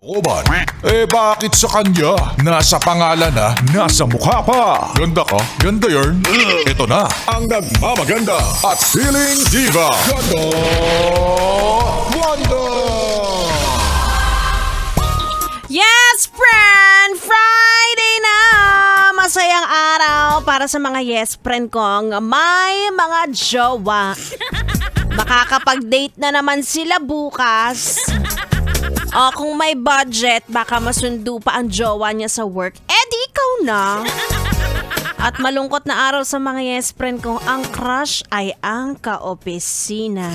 Oban, bakit sa kanya? Nasa pangalan na, nasa mukha pa. Ganda ka, ganda yarn. Ito na, ang nagmamaganda at feeling diva. Ganda Wanda! Yes, friend! Friday na! Masayang araw para sa mga yes friend kong may mga jowa. Makakapag-date na naman sila bukas. O kung may budget, baka masundo pa ang jowa niya sa work. Di ikaw na. At malungkot na araw sa mga yes friend kong ang crush ay ang kaopisina.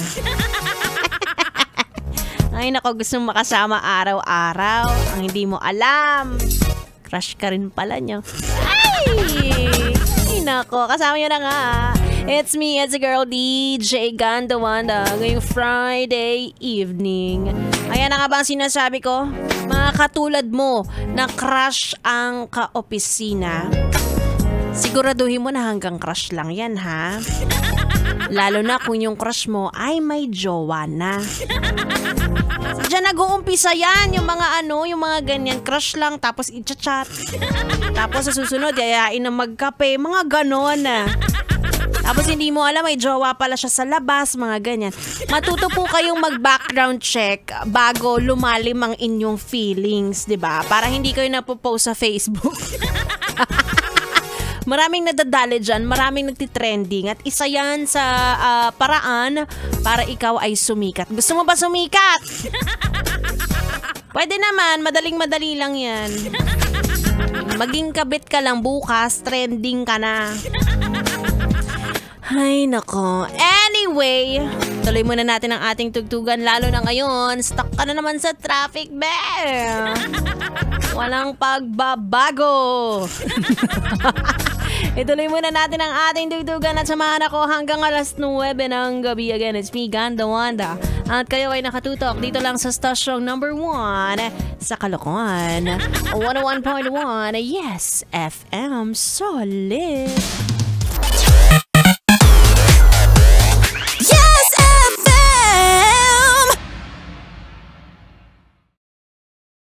Ay nako, gusto makasama araw-araw. Ang hindi mo alam, crush ka rin pala niyo. Ay nako, kasama niyo na nga. It's me, it's a girl, DJ Ganda Wanda. Ngayong Friday evening. Ayan na nga ba ang sinasabi ko? Mga katulad mo na crush ang kaopisina. Siguraduhin mo na hanggang crush lang yan, ha? Lalo na kung yung crush mo ay may jowa na. Diyan nag-uumpisa yan, yung mga ganyan, crush lang, tapos i-chat. Tapos sa susunod, yayain na magkape, mga ganon na. Tapos hindi mo alam, may jowa pala siya sa labas, mga ganyan. Matuto po kayong mag-background check bago lumalim ang inyong feelings, di ba? Para hindi kayo napopost sa Facebook. Maraming nadadali dyan, maraming nagtitrending at isa yan sa paraan para ikaw ay sumikat. Gusto mo ba sumikat? Pwede naman, madaling-madali lang yan. Maging kabit ka lang bukas, trending ka na. Ay nako. Anyway, tuloy muna natin ang ating tugtugan lalo na ngayon. Stuck ka na naman sa traffic, bear. Walang pagbabago. Ituloy muna natin ang ating tugtugan at samahan ako hanggang alas 9 ng gabi. Again, it's me, Ganda Wanda. At kayo ay nakatutok dito lang sa stasyong number 1 sa Caloocan. 101.1, yes, FM Solid.